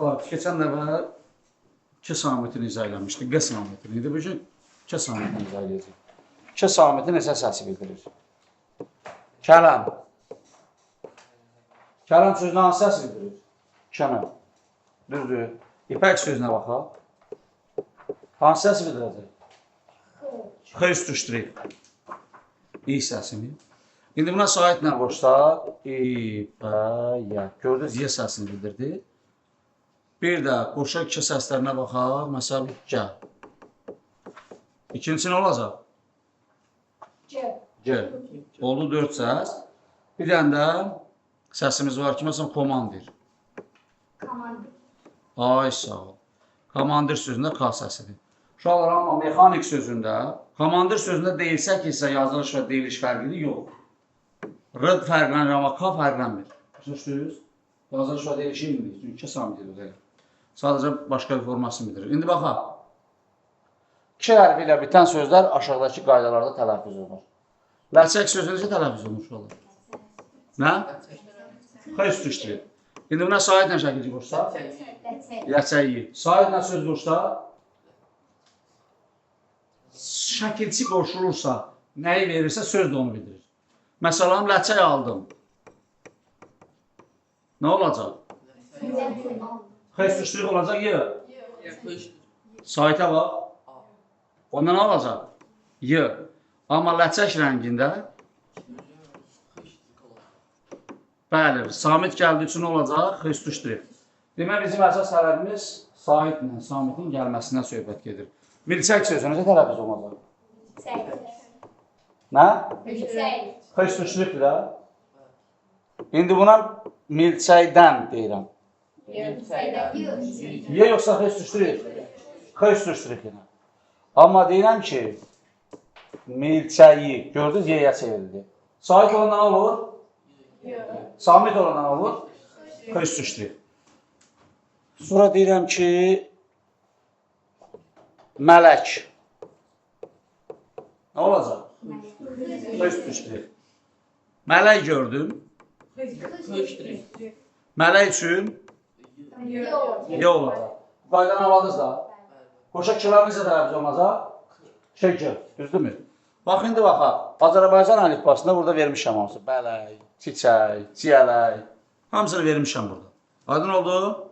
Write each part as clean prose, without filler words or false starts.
Keçən dəfə K samitini izah eləmişdik, Q samitini. İndi bugün K samitini izah edəcək. K samiti neçə səsi bildirir? Kələm. Kələm sözünə hansı səsi bildirir? Kələm. Düzdür. İpək sözünə baxaq. Hansı səsi bildirəcək? X üstü ştrix. İ səsini. İndi buna sahitlə qoşsaq, İpək. Gördünüz, Y səsini bildirdi. Bir də qoşaq K səslərinə baxaq. Məsələn, G. İkincisi nə olacaq? G. Oldu 4 səs. Bir dənə də səsimiz var ki, məsələn, komandir. Ay, sağ ol. Komandir sözündə K səsidir. Uşaqlar, amma mexanik sözündə, komandir sözündə deyilsə ki, yazılış və deyiliş fərqlidir, yox. R fərqlənir, amma K fərqlənmir. Başa yazılış və deyilişi bilmirik, çünki K samitidir. Sadəcə başqa bir formasını bildirir. İndi baxaq. K hərfi ilə bitən sözlər aşağıdakı qaydalarda tələffüz olunur. Ləçək sözü necə tələffüz olunur? Nə? X üstü ştrix. İndi buna sahidlə şəkilci qoşsaq? Ləçəyi. Sahidlə söz qoşsaq? Şəkilçi qoşulursa, nəyi verirsə söz də onu bildirir. Məsələn, ləçək aldım. Nə olacaq? X üstü ştrix olacaq, Y. Sahitə bax. Ondan nə olacaq? Y. Amma ləçək rəngində bəli, samit gəldiyi üçün olacaq X üstü ştrix. Demək, bizim əsas tələbimiz sahitlə samitin gəlməsindən söhbət gedir. Milçək sözü necə tələffüz olacaq? Nə? X üstü ştrixdir də. İndi buna milçəkdən deyirəm. Y yoxsa X üstü ştrix? X üstü ştrix ilə. Amma deyirəm ki, milçəyi, gördünüz, Y-yə çevrildi. Sahit olanda nə olur? Samit olanda nə olur? X üstü ştrix. Sonra deyirəm ki, mələk. Nə olacaq? X üstü ştrix. Mələk gördüm. Mələk üçün Y olacaq. Qaydanı aladınız da. Qoşaq K-lər necə tələffüz olacaq? K, düzdürmü? Bax, indi baxaq. Azərbaycan əlifbasında burada vermişəm hamısı. Bələk, çiçək, ciyələk. Hamısını vermişəm burada. Aydın oldu?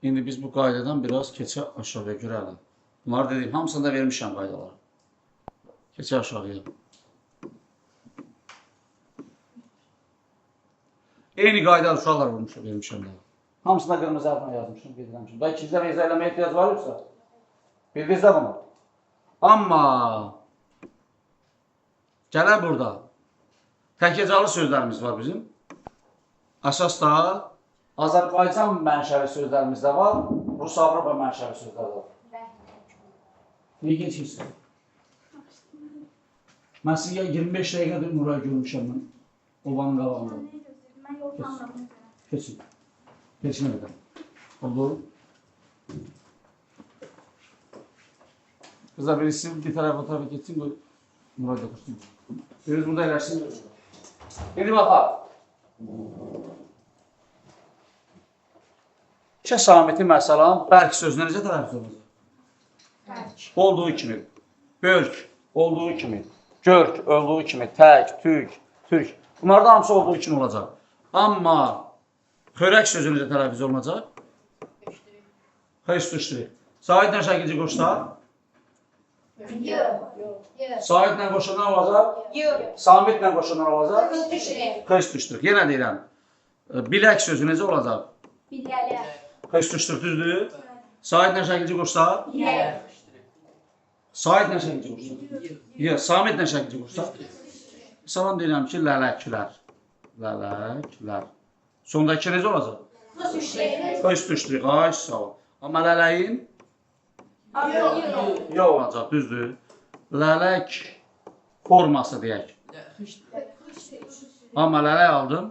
İndi biz bu qaydadan biraz keçə aşağıya görəlim. Bunları dedim, hamısını da vermişəm qaydaları. Keçə aşağıya. Eyni qaydalı uşaqlar vermişəm daha. Hamısına qırmızı hərflə yazmışım, bildirəmişim. Da ikizdə və izah eləməyə ehtiyac var yoxsa? Bildiniz də bunu. Amma gələr burada təkəcalı sözlərimiz var bizim. Əsas da Azərbaycan mənşəli sözlərimiz də var, Rus-Avropa mənşəli sözlər var. Niyə geçirsən? Mən sizə 25 dəqiqədir Nuray görmüşəm mən. Obanın qabağında. Keçin. Keçin edə. Oldu. Kızlar birisi bir tərəfə o tərəfə geçsin, Nuray da kursun. Biriniz burada eləşsin. Şimdi baxaq. K samiti məsələn, bərk sözünə necə tələffüz olacaq? Bərk. Olduğu kimi. Bölk. Olduğu kimi. Görk. Olduğu kimi. Tək. Tük. Türk. Bunlardan hamısı olduğu kimi olacaq. Amma xörək sözü necə tələffüz olunacaq? X üstü ştrix. Sahidlə şəkilci qoşsaq? Sahidlə qoşulan olacaq? Samitlə qoşulan olacaq? X üstü ştrix. Yenə deyirəm. Bilək sözü necə olacaq? X üstü ştrix düzdür? Sahidlə şəkilci qoşsaq? Sahidlə şəkilci qoşsaq? Samitlə şəkilci qoşsaq? Salam deyirəm ki, lələklər. Lələklər. Sondakı necə olacaq? X üstü ştrix. Ay, sağ ol. Amma lələyin? Yox olacaq, düzdür. Lələk forması deyək. Amma lələk aldım?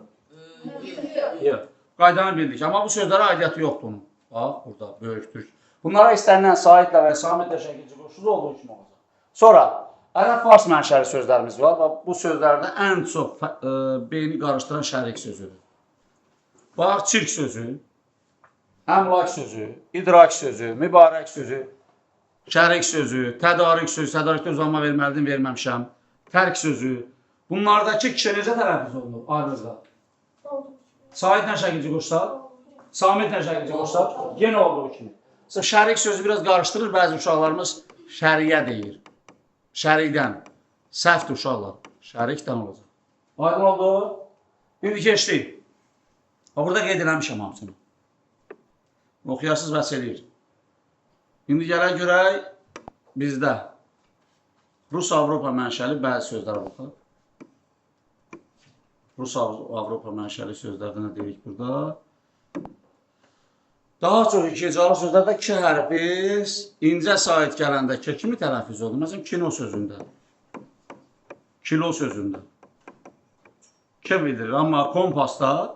Yox. Qaydanı bildik. Amma bu sözlərə aidiyyatı yoxdur onun. Bax, burada, böyük türk. Bunlara istənilən sahitlə və samitlə şəkilci qoşulu olduğu kimi olacaq. Sonra, ərəb-fars mənşəli sözlərimiz var və bu sözlərdə ən çox beyni qarışdıran şərik sözüdür. Bax, çirk sözü. əmlak sözü, idrak sözü, mübarək sözü, şərik sözü, tədarik sözü, tədarikdə uzanma verməlidim, verməmişəm, tərk sözü. Bunlardakı kişi necə tələffüz olunur ayrıca? Said nə şəkilci qoşsaq, Samit nə şəkilci qoşsaq, yenə olduğu kimi. Şərik sözü biraz qarışdırır, bəzi uşaqlarımız şəriyə deyir. Şərikdən, səhvdir uşaqlar, şərikdən olacaq. Aydın oldu? İndi keçdik. Burada qeyd eləmişəm hamısını. Oxuyarsız vəs eləyir. İndi gələk görək bizdə Rus-Avropa mənşəli bəzi sözlərə baxaq. Rus-Avropa mənşəli sözlərdə nə deyirik burada? Daha çox ikicalı sözlərdə K hərfi incə sait gələndə K kimi tələffüz olunur. Məsələn, kino sözündə. Kilo sözündə. K bildirir. Amma kompasda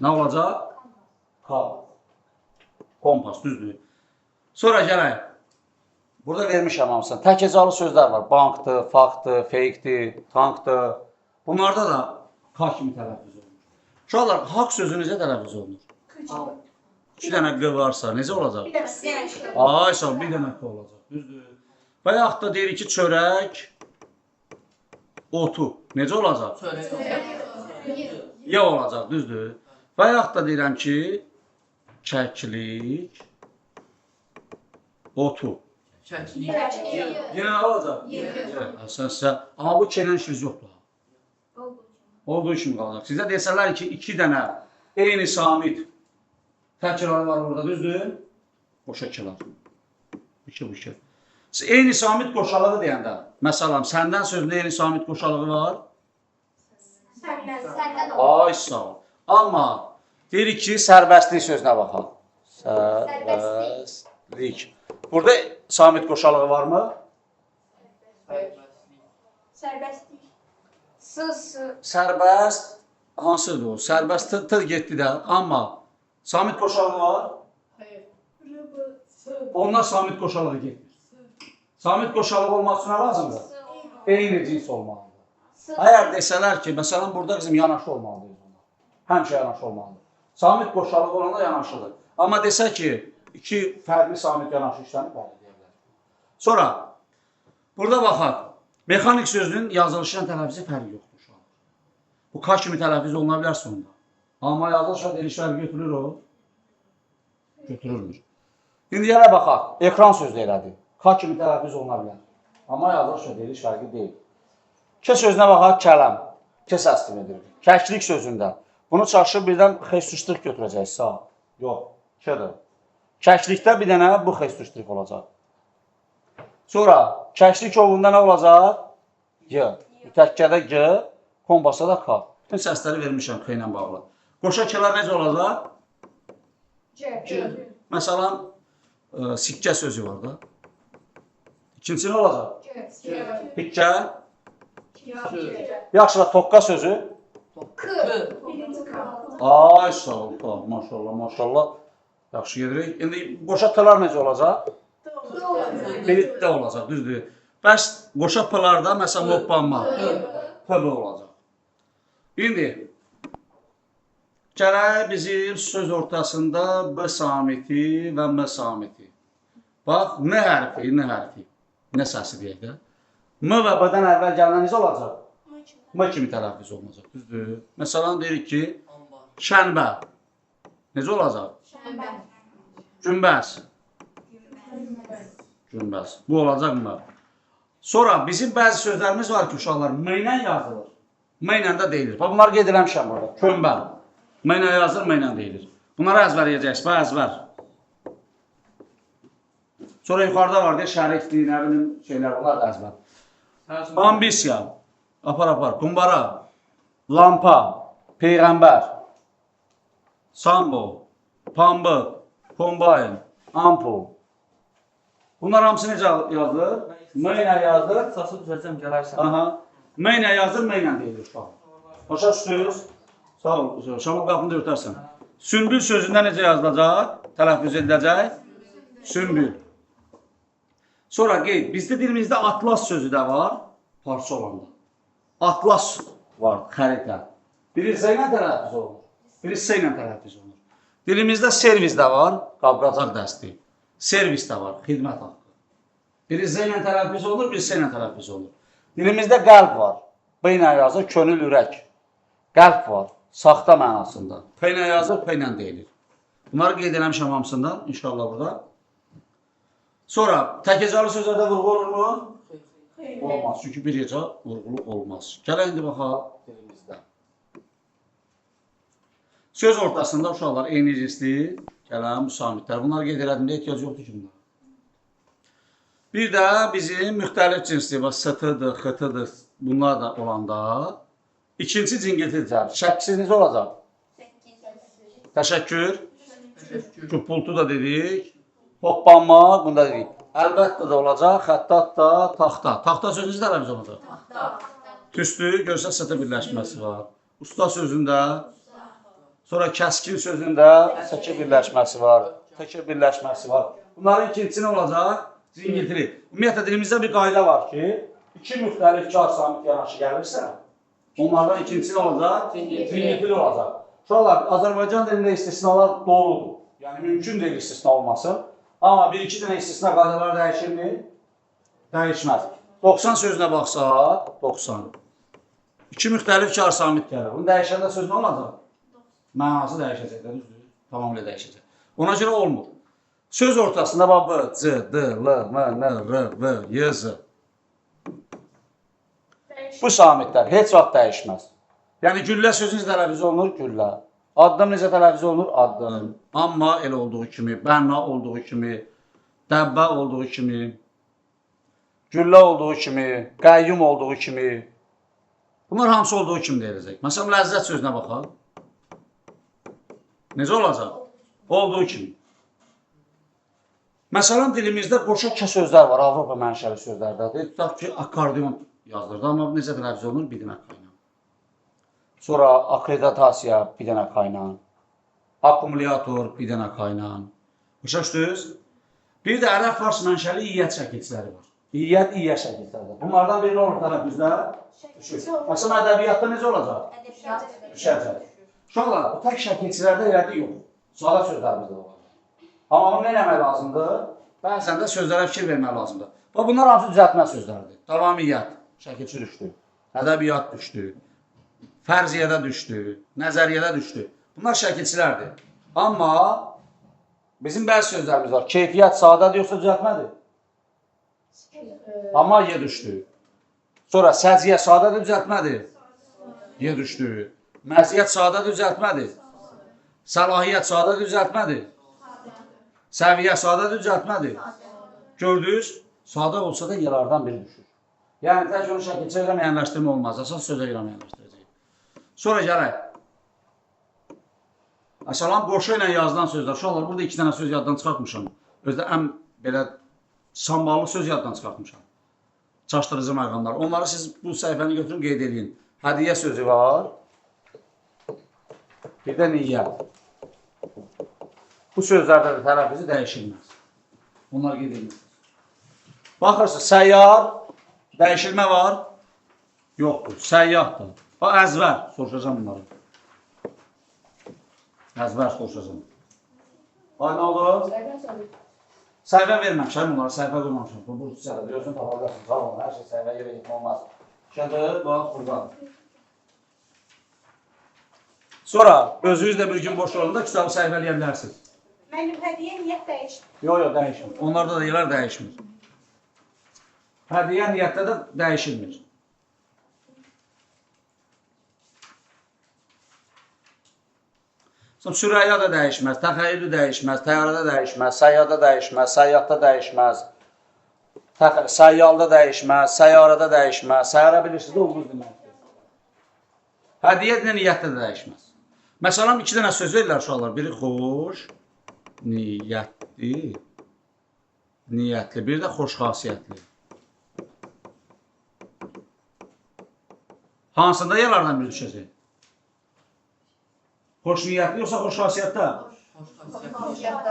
nə olacaq? K. Kompas, düzdür. Sonra gələk. Burada vermişəm hamısını. Təkecalı sözlər var. Bankdır, faktdır, fakedir, tankdır. Bunlarda da K kimi tələffüz olunur. Uşaqlar, haqq sözü necə tələffüz olunur? 2 dənə Q varsa necə olacaq? Ay, sağ ol, 1 dənə Q olacaq. Düzdür. Və yaxud da deyirik ki, çörək, otu. Necə olacaq? Ya olacaq, düzdür. Və yaxud da deyirəm ki, kəklik, otu. Yenə nə olacaq? Amma bu K-lə işimiz yoxdur. Olduğu kimi qalacaq. Sizə desələr ki, 2 dənə eyni samit təkrarı var burada, düzdür? Boşa K-lar. Bu K. Eyni samit qoşalığı deyəndə, məsələn, səndən sözündə eyni samit qoşalığı var. Ay, sağ ol. Amma deyirik ki, sərbəstlik sözünə baxaq. Sərbəstlik. Burada samit qoşalığı varmı? Sərbəstlik. Sərbəst, hansıdır o? Sərbəst tır getdi də, amma samit qoşalığı var. Onlar samit qoşalığı getmir. Samit qoşalığı olmaq üçün nə lazımdır? Eyni cins olmalıdır. Əgər desələr ki, məsələn, burada bizim yanaşı olmalıdır. Həmişə yanaşı olmalıdır. Samit qoşalığı olanda yanaşıdır. Amma desə ki, 2 fərqli samit yanaşı işlənir, bəli deyə bilər. Sonra, burada baxaq. Mexanik sözünün yazılışından tələffüzü fərqi yoxdur. Bu K kimi tələffüz oluna bilər sonunda. Amma yazılış və deliş fərqi götürülür o. Götürülmür. İndi yerə baxaq. Ekran sözü elədir. K kimi tələffüz oluna bilər. Amma yazılış və deliş fərqi deyil. K sözünə baxaq, kələm. K səslim edilir. Kəklik sözündə. Bunu çalışıb birdən xəstüştrik götürəcək, sağ. Yox, K-dır. Kəklikdə bir dənə bu xəstüştrik olacaq. Sonra, kəklik ovunda nə olacaq? G. Mütəkkədə G, kompasda da K. Bütün səsləri vermişəm K ilə bağlı. Qoşa K-lar necə olacaq? C. Məsələn, sikkə sözü var da. İkincisi nə olacaq? Hikkə. Yaxşı və tokka sözü? K. Birinci K. Ay, sağ ol, maşallah, maşallah. Yaxşı gedirik. İndi qoşa T-lar necə olacaq? Birlikdə olacaq, düzdür. Bəs qoşa P-larda, məsələn, loppanma, P olacaq. İndi, gələk bizim söz ortasında B samiti və M samiti. Bax, N hərfi, nə səsi deyək də. M və B-dən əvvəl gələn necə olacaq? M kimi tələffüz olunacaq, düzdür. Məsələn, deyirik ki, şənbə. Necə olacaq? Günbəz. Günbəz. Bu olacaq mı? Sonra bizim bəzi sözlərimiz var ki, uşaqlar, M ilə yazılır. M ilə də deyilir. Bax, bunları qeyd eləmişəm burada. Kömbə. M ilə yazılır, M ilə deyilir. Bunları əzbərləyəcəksiniz, bax, əzbər. Sonra yuxarıda var deyə şəriklik, nə bilim, şeylər, bunlar da əzbər. Ambisiya. Apar. Kumbara. Lampa. Peyğəmbər. Sambo. Pambıq. Kombayn. Ampul. Bunlar hamısı necə yazılır? M ilə yazılır. Sası düzəlcəm, gələrsən. Aha. M ilə yazılır, M ilə deyilir. Başa düşdünüz? Sağ ol. Şamil qapını da örtərsən. Sümbül sözündə necə yazılacaq? Tələffüz ediləcək? Sümbül. Sonra qeyd. Bizdə dilimizdə atlas sözü də var. Parça olanda. Atlas var, xəritə. Biri Z ilə tələffüz olunur. Biri S ilə tələffüz olunur. Dilimizdə servis də var, qabracaq dəsti. Servis də var, xidmət haqqı. Biri Z ilə tələffüz olur, biri S ilə tələffüz olur. Dilimizdə qəlb var. B ilə yazır, könül, ürək. Qəlb var, saxta mənasında. P ilə yazır, P ilə deyilir. Bunları qeyd eləmişəm hamısından, inşallah burada. Sonra, tək hecalı sözlərdə vurğu olurmu? Olmaz, çünki bir heca vurğulu olmaz. Gələk indi baxaq dilimizdə. Söz ortasında uşaqlar eyni cinsli, gələn müsamitlər. Bunları qeyd elədimdə ehtiyac yoxdur ki, bunlar. Bir də bizim müxtəlif cinsli, S-tıdır, X-tıdır, bunlar da olanda ikinci cingilti cəb. Şəksiz necə olacaq? Təşəkkür. Küpultu da dedik. Hoppanma, bunda dedik. Əlbəttə də olacaq, xəttat da, taxta. Taxta sözünüz də eləmiz olacaq. Tüstü, görsə S-tı birləşməsi var. Usta sözündə, sonra kəskin sözündə S-ki birləşməsi var, T-ki birləşməsi var. Bunların ikincisi nə olacaq? Cingiltili. Ümumiyyətlə dilimizdə bir qayda var ki, iki müxtəlif kar samit yanaşı gəlirsə, onlardan ikincisi nə olacaq? Cingiltili olacaq. Uşaqlar, Azərbaycan dilində istisnalar doludur. Yəni, mümkün deyil istisna olması. Amma bir-iki dənə istisna qaydaları dəyişirmi? Dəyişməz. 90 sözünə baxsaq, 90. İki müxtəlif kar samit gəlir. Bunu dəyişəndə söz nə olacaq? Mənası dəyişəcək, düzdür? Tamamilə dəyişəcək. Ona görə olmur. Söz ortasında B, C, D, L, M, N, R, V, Y, Z. Bu samitlər heç vaxt dəyişməz. Yəni, güllə sözünüz tələffüz olunur, güllə. Addım necə tələffüz olunur, addım. Amma elə olduğu kimi, bənna olduğu kimi, dəbbə olduğu kimi, güllə olduğu kimi, qəyyum olduğu kimi. Bunlar hamısı olduğu kimi deyiləcək. Məsələn, ləzzət sözünə baxaq. Necə olacaq? Olduğu kimi. Məsələn, dilimizdə qoşa K sözlər var, Avropa mənşəli sözlərdədir. Tutaq ki, akordeon yazılır, amma necə tələffüz olunur, bir dənə qaynan. Sonra akreditasiya, bir dənə qaynan. Akkumulyator, bir dənə qaynan. Başa düşdünüz? Bir də ərəb fars mənşəli iyyət şəkilçiləri var. İyyət, iyyə şəkilçiləri. Bunlardan birini olur tələffüzdə. Məsələn, ədəbiyyatda necə olacaq? Düşəcək. Uşaqlar, bu tək şəkilçilərdə elədi yox. Sadə sözlərimizdə var. Amma bunu nə eləmək lazımdır? Bəzən də sözlərə fikir vermək lazımdır. Bunlar hamısı düzəltmə sözləridir. Davamiyyət, şəkilçi düşdü. Ədəbiyyat düşdü. Fərziyyədə düşdü. Nəzəriyyədə düşdü. Bunlar şəkilçilərdir. Amma bizim bəzi sözlərimiz var. Keyfiyyət sadədir yoxsa düzəltmədir? Amma Y düşdü. Sonra səciyyə sadədir düzəltmədir? Y düşdü. Məziyyət sadədir düzəltmədir? Səlahiyyət sadədir düzəltmədir? Səviyyə sadə düzəltmədir. Gördünüz, sadə olsa da yerlərdən biri düşür. Yəni, tək onu şəkilçi ilə müəyyənləşdirmə olmaz. Əsas sözə görə müəyyənləşdirəcək. Sonra gələk. Məsələn, qoşu ilə yazılan sözlər. Uşaqlar, burada iki dənə söz yaddan çıxartmışam. Özdə ən belə samballı söz yaddan çıxartmışam. Çaşdırıcı məqamlar. Onları siz bu səhifəni götürün, qeyd edin. Hədiyyə sözü var. Bir də niyyət. Bu sözlərdə də tələffüzü dəyişilməz. Bunlar qeyd edilir. Baxırsınız, səyyar, dəyişilmə var. Yoxdur, səyyahdır. Bax, əzvər, soruşacam bunları. Əzvər soruşacam. Bax, nə oldu? Səhvə verməmişəm bunları, səhvə verməmişəm. Bu səhvə diyorsun, tapabilirsin. Sağ olun, hər şey səhvə yerə gitmə olmaz. Şədir, bax, buradan. Sonra, özünüz də bir gün boş olanda kitabı səhvələyə bilərsiniz. Mənim hədiyyə niyyət dəyişmir. Yox, dəyişmir. Onlarda da yerlər dəyişmir. Hədiyyə niyyətdə də dəyişilmir. Sürəyya da dəyişməz, təxəyyülü dəyişməz, təyyarədə dəyişməz, səyyada dəyişməz, səyyatda dəyişməz, səyyalda dəyişməz, səyyarədə dəyişməz, səyyarə bilirsiniz də olduğunuz deməkdir. Hədiyyə niyyətdə də dəyişməz. Məsələn, iki dənə söz verirlər uşaqlar. Biri xoş, niyyətli, biri də xoş xasiyyətli. Hansında yerlərdən biri düşəcək? Xoş niyyətli yoxsa xoş xasiyyətdə?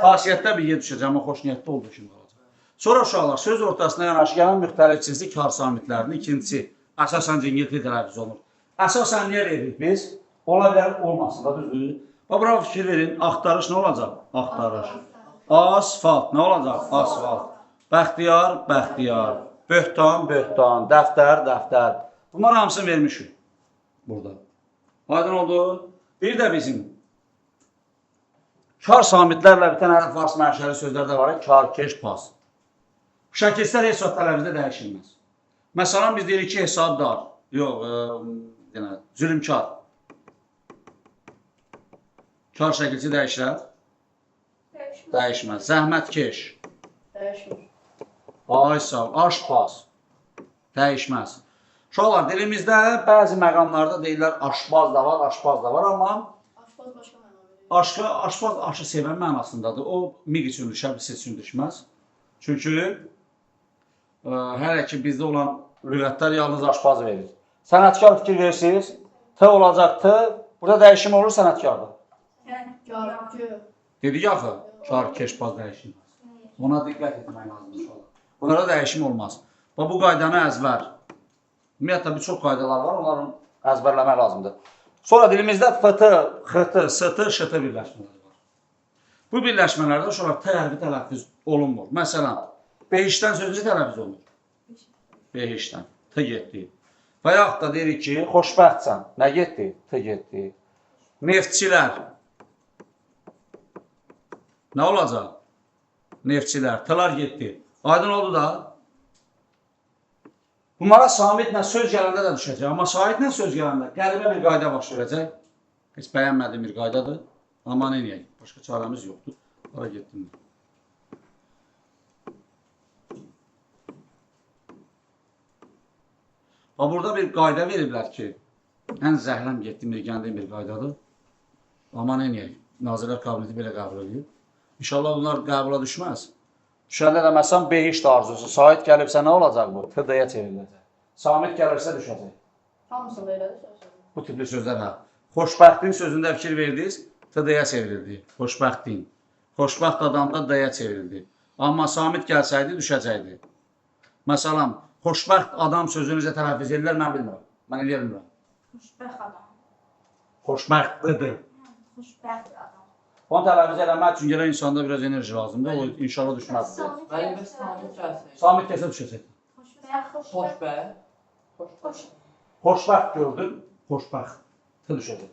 Xasiyyətdə bir yer düşəcək, amma xoş niyyətli olduğu kimi qalacaq. Sonra uşaqlar, söz ortasına yanaşı gələn müxtəlif cinsli kar samitlərinin ikincisi, əsasən cingiltili tələffüz olunur. Əsasən niyə veririk biz? Ola bilər, olmasın da düzdür. Bura fikir verin. Axtarış nə olacaq? Axtarış. Asfalt nə olacaq? Asfalt. Bəxtiyar, bəxtiyar. Böhtan, böhtan. Dəftər, dəftər. Bunlar hamısını vermişik burada. Aydın oldu. Bir də bizim kar samitlərlə bitən hərf fars mənşəli sözlərdə var. Kar, keş, pas. Bu şəkilsizlər heç vaxt tələbizdə dəyişilməz. Məsələn, biz deyirik ki, hesabdar. Yox, zülümkar. Kar şəkilsi dəyişilər. Dəyişməz. Zəhmətkeş. Dəyişmir. Ay sağ ol. Aşpaz. Dəyişməz. Uşaqlar, dilimizdə bəzi məqamlarda deyirlər aşpaz da var, aşpaz da var, amma Aşpaz başqa məna verir. aşpaz aşı sevən mənasındadır. O miq üçün düşər, biz üçün düşməz. Çünki hələ ki bizdə olan lüğətlər yalnız aşpaz verir. Sənətkar fikir verirsiniz, T olacaq T, burada dəyişim olur sənətkarda. Kar. Dedik axı, kar, keşbaz dəyişim. Ona diqqət etmək lazımdır uşaqlar. Bunlara dəyişim olmaz. Bu qaydanı əzbər. Ümumiyyətlə, bir çox qaydalar var, onları əzbərləmək lazımdır. Sonra dilimizdə FT, XT, ST, ŞT birləşmələri var. Bu birləşmələrdə uşaqlar T hərfi tələffüz olunmur. Məsələn, behişdən sözü tələffüz olunur. Behişdən, T getdi. Və yaxud da deyirik ki, xoşbəxtsən. Nə getdi? T getdi. Neftçilər. Nə olacaq? Neftçilər, T'lar getdi. Aydın oldu da. Bunlara samitlə söz gələndə də düşəcək. Amma saitlə söz gələndə qəribə bir qayda baş verəcək. Heç bəyənmədiyim bir qaydadır. Amma neyək? Başqa çarəmiz yoxdur. Hara getdim. Burada bir qayda veriblər ki, ən zəhləm getdiyim bir gəndiyim bir qaydadır. Amma neyək? Nazirlər Kabineti belə qəbul edir. İnşallah bunlar qəbula düşməz. Düşəndə də məsələn behiş arzusu. Sait gəlibsə nə olacaq bu? TD-yə çevriləcək. Samit gəlirsə düşəcək. Hamısında elədir. Bu tipli sözlər hə. Xoşbəxtin sözündə fikir verdiniz, TD-yə çevrildi. Xoşbəxtin. Xoşbəxt adamda D-yə çevrildi. Amma samit gəlsəydi düşəcəkdi. Məsələn, xoşbəxt adam sözünü necə tələffüz edirlər, mən bilmirəm. Mən eləyə bilmirəm. Xoşbəxt adam. Xoşbəxtlidir. Xoşbəxt adam. Onu tələffüz eləmək üçün gələ insanda biraz enerji lazımdır. O inşallah düşməz. Mənim bəs samit gəlsək. Samit gəlsə düşəcək. Xoşbəxt. Xoşbəxt gördün, xoşbəxt. Düşəcək.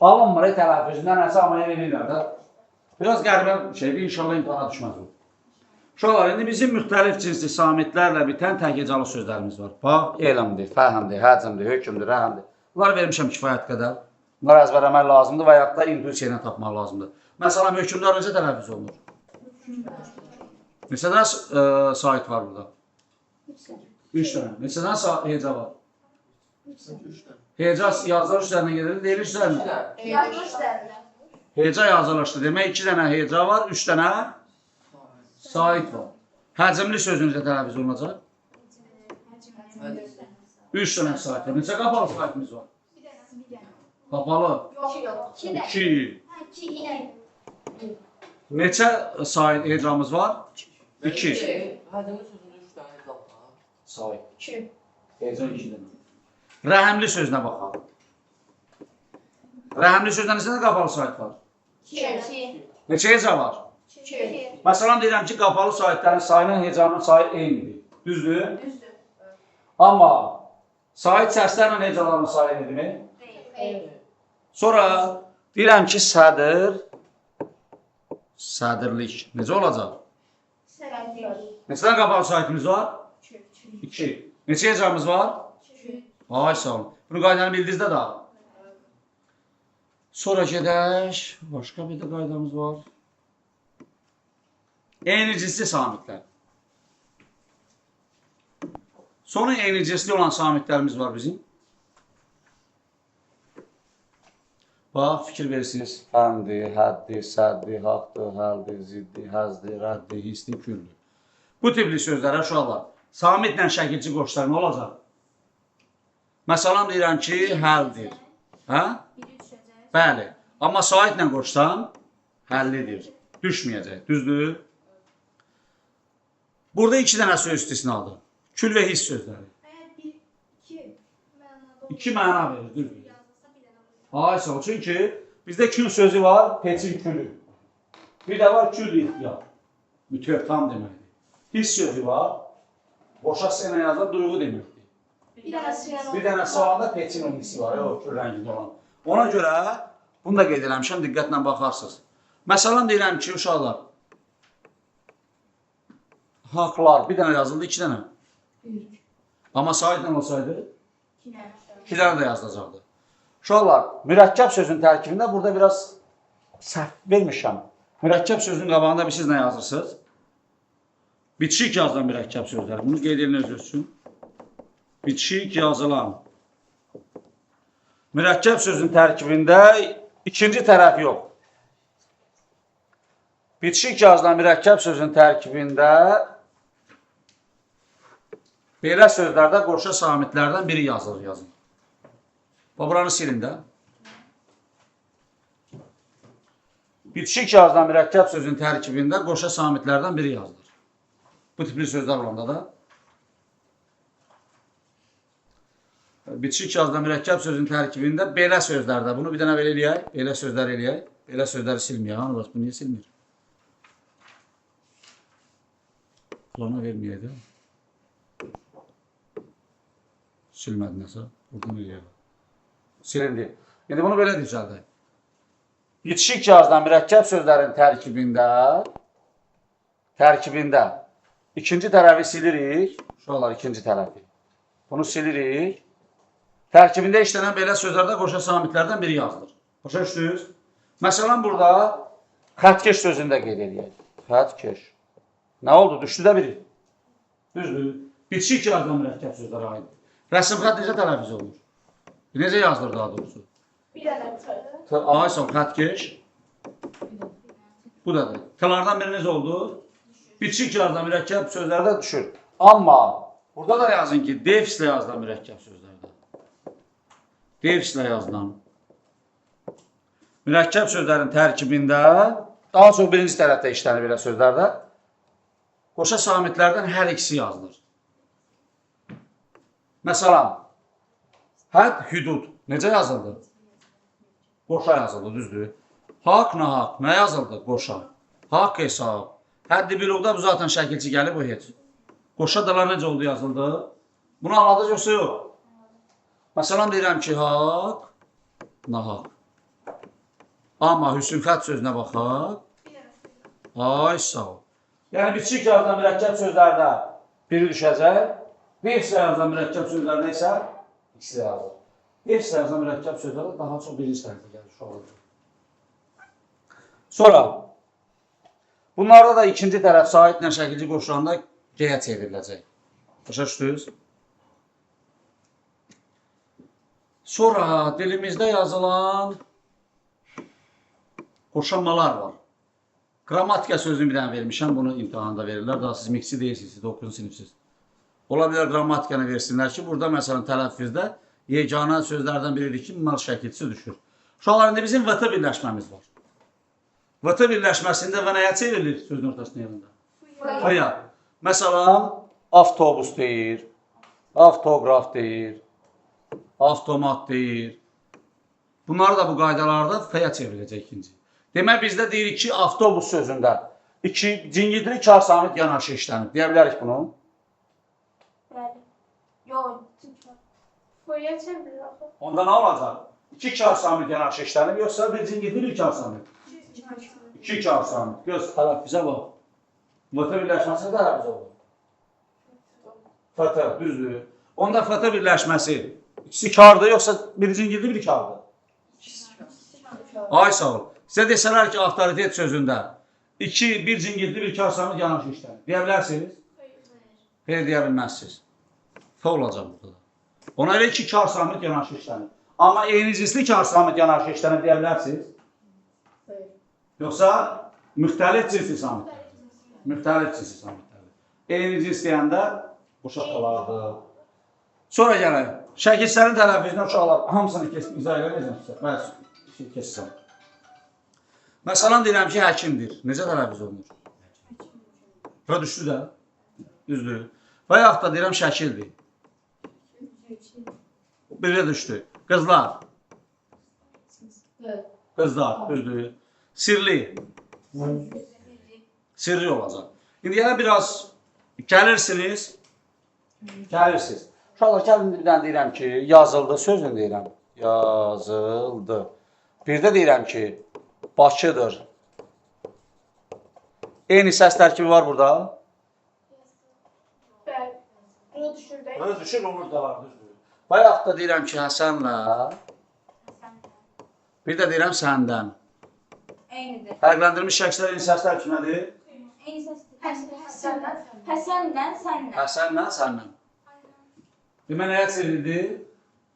Alınmır tələffüzündən nəsə amma edirlər də. Biraz qəribə şeydir, inşallah imtihana düşməz bu. Uşaqlar, indi bizim müxtəlif cinsli samitlərlə bitən təkhecalı sözlərimiz var. Bax, elamdır, fəhmdir, həcmdir, hökmdür, rəhmdir. Bunları vermişəm kifayət qədər. Bunları əzbərləmək lazımdır və yaxud da intuisiya ilə tapmaq lazımdır. Məsələn, hökmdar necə tələffüz olunur? Neçə dənə sait var burada? 3 dənə. Neçə dənə heca var? 3 dənə. Heca yazılar üzərinə gedir, deyil üzərinə. Yazmış dərlər. Heca yazılışdı. Demək 2 dənə heca var, 3 dənə sait var. Həcmli sözünüzə tələffüz olunacaq? 3 dənə sait var. Neçə qapalı saitimiz var? Qapalı? Yox. 2. 2. Neçə sait hecamız var? 2. Həcmli sözündə 3 dənə hecab var. Sait. 2. Heca 2 dənə. Rəhəmli sözünə baxalım. Rəhəmli sözdə neçə qapalı sait var? 2. Neçə heca var? 2. Məsələn, deyirəm ki, qapalı saitlərin sayının hecanın sayı eynidir. Düzdür? Düzdür. Amma sait səslərlə hecaların sayı eynidir. Deyil. Sonra deyirəm ki, sədr, sədrlik. Necə olacaq? Sədrlik. Neçə dənə qapalı saitimiz var? 2. Neçə hecamız var? 2. Ay sağ olun. Bunu qaydanı bildiniz də daha. Sonra gedək. Başqa bir də qaydamız var. Eyni cinsli samitlər. Sonra eyni cinsli olan samitlərimiz var bizim. Bax, fikir verirsiniz. Fəndi, həddi, səddi, haqdı, həldi, ziddi, həzdi, rəddi, hisdi, küllü. Bu tipli sözlərə uşaqlar samitlə şəkilçi qoşlar nə olacaq? Məsələn, deyirəm ki, həldir. Hə? Bəli. Amma saitlə qoşsam, həllidir. Düşməyəcək. Düzdür? Burada 2 dənə söz istisnadır. Kül və hiss sözləri. 2 məna verir. Düzdür? Ay sağ ol. Çünki Bizdə kül sözü var, peçin külü. Bir də var kül ihtiyar. Mütləq tam deməkdir. His sözü var, boşa sena yazda duyğu deməkdir. Bir dənə siyan Bir dənə sağında peçin hissi var, o kül rəngində olan. Ona görə bunu da qeyd eləmişəm, diqqətlə baxarsınız. Məsələn deyirəm ki, uşaqlar, haqlar bir dənə yazıldı, 2 dənə. Amma sayıdan olsaydı, 2 dənə də yazılacaqdı. Uşaqlar, mürəkkəb sözün tərkibində burada biraz səhv vermişəm. Mürəkkəb sözün qabağında siz nə yazırsınız? Bitişik yazılan mürəkkəb sözlər. Bunu qeyd ediniz üçün. Bitişik yazılan. Mürəkkəb sözün tərkibində ikinci tərəf yox. Bitişik yazılan mürəkkəb sözün tərkibində belə sözlərdə qoşa samitlərdən biri yazılır, yazın. Buranı silin də. Bitişik yazılan mürəkkəb sözün tərkibində qoşa samitlərdən biri yazılır. Bu tipli sözlər olanda da. Bitişik yazılan mürəkkəb sözün tərkibində belə sözlərdə. Bunu bir dənə belə eləyək. Belə sözlər eləyək. Belə sözləri silməyək. Bu niyə silmir? Plana verməyək də. Silmədi nəsə. Buradan eləyək. Silindi. İndi bunu belə düzəldək. Bitişik yazılan mürəkkəb sözlərin tərkibində ikinci tərəfi silirik. Şuralar ikinci tərəfi. Bunu silirik. Tərkibində işlənən belə sözlərdə qoşa samitlərdən biri yazılır. Başa düşdünüz? Məsələn, burada xətkeş sözündə qeyd edək. Xətkeş. Nə oldu? Düşdü də biri. Düzdür. Bitişik yazılan mürəkkəb sözlərə aiddir. Rəsm xət necə tələffüz olunur? Necə yazılır daha doğrusu? Bir dənə t. Ay son xətkeş. Bu da. T'lardan biri necə oldu? Bitişik yazılan mürəkkəb sözlərdə düşür. Amma burada da yazın ki, defislə yazılan mürəkkəb sözlərdə. Defislə yazılan mürəkkəb sözlərin tərkibində daha çox birinci tərəfdə işlənir belə sözlərdə. Qoşa samitlərdən hər ikisi yazılır. Məsələn, hədd, hüdud necə yazıldı? Qoşa yazıldı, düzdür. Haqq, nahaq nə yazıldı? Qoşa. Haqq, hesab. Həddi biluqda bu zaten şəkilçi gəlib, bu heç. Qoşa dalar necə oldu yazıldı? Bunu anladınız yoxsa yox? Məsələn, deyirəm ki, haqq, nahaq. Amma hüsn xət sözünə baxaq. Ay, sağ ol. Yəni, bitişik yazılan mürəkkəb sözlərdə biri düşəcək. Defislə yazılan mürəkkəb sözlərdə isə ikisi yazılır. Defislə yazılan mürəkkəb sözlərdə daha çox birinci tərəfdə gəlir. Sonra, bunlarda da ikinci tərəf sahiblə şəkilci qoşulanda G-yə çevriləcək. Başa düşdünüz? Sonra dilimizdə yazılan qoşanmalar var. Qrammatika sözünü bir dənə vermişəm, bunu imtihanda verirlər. Daha siz miksi deyirsiniz, 9-cu sinifsiz. Ola bilər qrammatikanı versinlər ki, burada məsələn tələffüzdə yeganə sözlərdən biridir ki, mal şəkilçisi düşür. Uşaqlar, indi bizim VT birləşməmiz var. VT birləşməsində və nəyə çevrilir sözün ortasının yanında? Faya. Məsələn, avtobus deyir, avtoqraf deyir, avtomat deyir. Bunları da bu qaydalarda faya çevriləcək ikinci. Demək, bizdə deyirik ki, avtobus sözündə cingidli kar samit yanaşı işlənir. Deyə bilərik bunu? Bəli. Yox, foya çevirir. Onda nə olacaq? 2 kar samit yanaşı işlənir, yoxsa bir cingidli bir kar samit? 2 kar samit. Göz tələffüzə bax. VT birləşməsi tələffüz olur. FT, düzdür. Onda FT birləşməsi ikisi kardır, yoxsa bir cingidli bir kardır? Ay sağ ol. Sizə desələr ki, avtoritet sözündə bir cingidli bir kar samit yanaşı işlənir. Deyə bilərsiniz? Xeyr, deyə bilməzsiniz. F olacaq burada da. Ona elə 2 kar samit yanaşı işlənir. Amma eyni cinsli kar samit yanaşı işlənir deyə bilərsiniz? Yoxsa müxtəlif cinsli samitlər? Müxtəlif cinsli samitlər. Eyni cins deyəndə uşaqlardır. Sonra gələk. Şəkilçilərin tələffüzünə uşaqlar hamısını izah edəcəm. Bəli, keçsəm. Məsələn, deyirəm ki, həkimdir. Necə tələffüz olunur? Bura düşdü də. Düzdür. Və yaxud da deyirəm, şəkildir. Birə düşdü. Qızlar. Qızlar, düzdür. Sirli. Sirri olacaq. İndi yenə biraz gəlirsiniz. Gəlirsiniz. Uşaqlar, gəlin bir dənə deyirəm ki, yazıldı, sözlə deyirəm. Yazıldı. Bir də deyirəm ki, Bakıdır. Eyni səs tərkibi var burada. Bəli. Bunu düşürdək. Bunu düşür, olur da var, düzdür. Bayaq da deyirəm ki, Həsənlə. Bir də deyirəm səndən. Eynidir. Fərqləndirilmiş şəxslər eyni səs tərkibi nədir? Eyni səsdir. Həsəndən. Həsənlə sənlə. Həsənlə səndən. Demə nəyə çevrildi?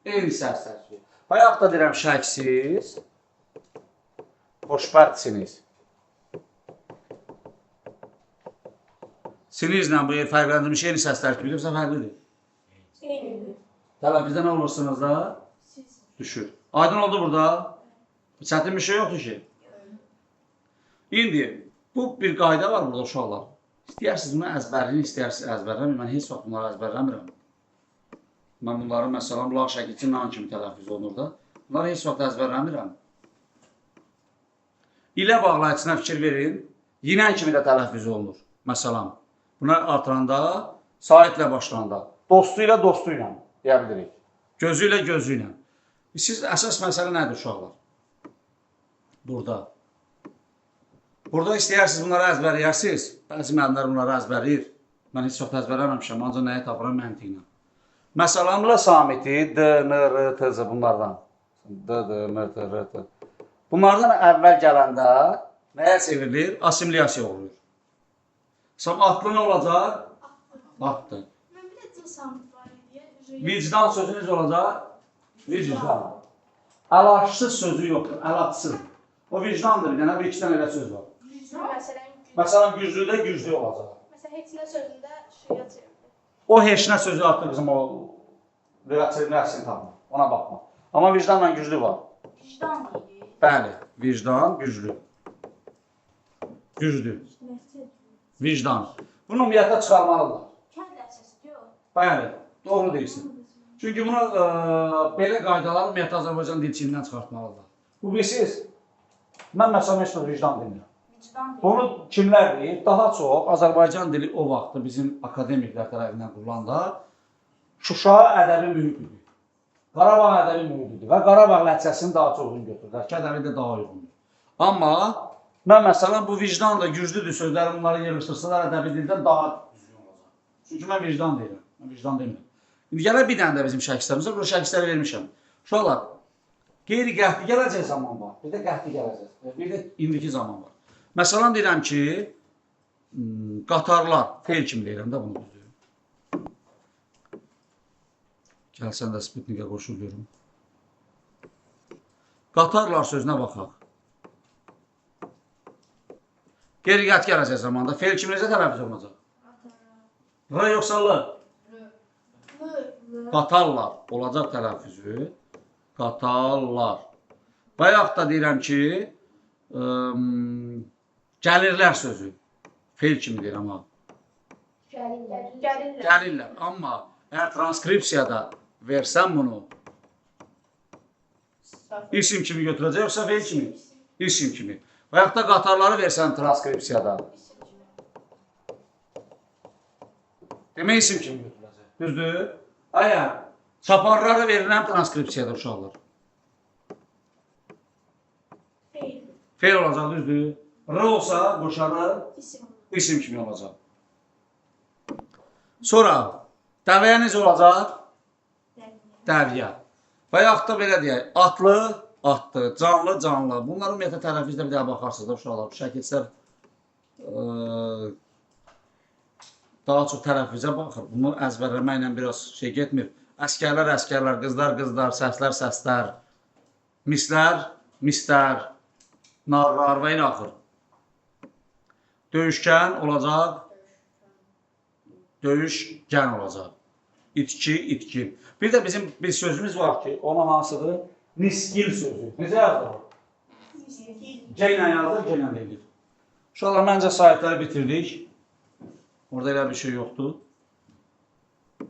Eyni səs tərkibi. Bayaq da deyirəm şəksiz. Xoşbəxtsiniz. Sinizlə bu yer fərqləndirilmiş eyni səs tərkibidir, yoxsa fərqlidir? Eynidir. Tələffüzdə nə olursunuz da? Düşür. Aydın oldu burada. Çətin bir şey yoxdur ki. İndi bu bir qayda var burada uşaqlar. İstəyirsiniz bunu əzbərləyin, istəyirsiniz əzbərləmin. Mən heç vaxt bunları əzbərləmirəm. Mən bunları məsələn, bulaq şəkilçi nan kimi tələffüz olunur da. Bunları heç vaxt əzbərləmirəm. İlə bağlayıcısına fikir verin. Yinən kimi də tələffüz olunur. Məsələn, buna artıranda, saitlə başlananda, dostu ilə dostu ilə deyə bilirik. Gözü ilə gözü ilə. Siz əsas məsələ nədir uşaqlar? Burada. Burada istəyirsiniz bunları əzbərləyirsiniz. Bəzi müəllimlər bunları əzbərləyir. Mən heç vaxt əzbərləməmişəm, ancaq nəyə tapıram məntiqlə. Məsəlamla samiti, D, N, R, T, Z bunlardan. D, D, M, T, R, T. Bunlardan əvvəl gələndə nəyə çevrilir? Assimiliyasiya olur. Sonra atlı nə olacaq? Atlı. Mən bir də samit var idi. Vicdan sözü necə olacaq? Vicdan. Əlaçsız sözü yoxdur, əlaçsız. O vicdandır, bir dənə, bir iki dənə elə söz var. Məsələn, güclüdə güclü olacaq. Məsələn, heç nə sözündə şıya çevrilir. O heç nə sözü artıq bizim o reaksiyonu tapmır. Ona baxma. Amma vicdanla güclü var. Vicdan idi. Bəli, vicdan güclü. Güclü. Vicdan. Bunu ümumiyyətlə çıxarmalıdırlar. Kənd əsasıdır o. Bəli, doğru deyirsin. Çünki bunu belə qaydaları ümumiyyətlə Azərbaycan dilçiliyindən çıxartmalıdırlar. Bu bilirsiniz, mən məsələn heç bir vicdan demirəm. Vicdan deyil. Bunu kimlər deyir? Daha çox Azərbaycan dili o vaxtı bizim akademiklər tərəfindən qurulanda Şuşa ədəbi mühitidir. Qarabağ ədəbi mühitidir və Qarabağ ləhcəsini daha çox uyğun götürürlər. Ədəbi də daha uyğundur. Amma mən məsələn bu vicdan da güclüdür sözləri bunları yığışdırsalar ədəbi dildən daha düzgün olacaq. Çünki mən vicdan deyirəm. Mən vicdan demirəm. İndi gələ bir dənə də bizim şəxslərimizə, bu şəxsləri vermişəm. Uşaqlar, qeyri-qəhtli gələcək zaman var. Bir də qəhtli gələcək. Bir də indiki zaman var. Məsələn deyirəm ki, qatarlar, feil kimi deyirəm də bunu düzdür. Gəlsən də Sputnikə qoşul görüm. Qatarlar sözünə baxaq. Qeyri-qəhtli gələcək zamanda feil kimi necə tələffüz olunacaq? R yoxsa L? Qatarlar olacaq tələffüzü. Qatarlar. Bayaq da deyirəm ki, gəlirlər sözü. Feil kimi deyirəm ha. Gəlirlər. Gəlirlər. Amma əgər transkripsiyada versən bunu, isim kimi götürəcək, yoxsa feil kimi? İsim kimi. Və yaxud da qatarları versən transkripsiyada. Demək isim kimi götürəcək. Düzdür? Əgər çaparları verirəm transkripsiyada uşaqlar. Feil olacaq, düzdür? R olsa qoşarı isim kimi olacaq. Sonra dəvəyə necə olacaq? Dəvyə. Və yaxud da belə deyək, atlı, atlı, canlı, canlı. Bunları ümumiyyətlə tələffüzdə bir daha baxarsınız da uşaqlar. Bu şəkilçilər daha çox tələffüzə baxır. Bunu əzbərləməklə biraz şey getmir. Əskərlər, əskərlər, qızlar, qızlar, səslər, səslər, mislər, mislər, narlar və ilə axır. Döyüşkən olacaq, döyüşkən olacaq. İtki, itkin. Bir də bizim bir sözümüz var ki, ona hansıdır? Niskil sözü. Necə yazılır? G ilə yazılır, G ilə deyilir. Uşaqlar, məncə sayətləri bitirdik. Orada elə bir şey yoxdur.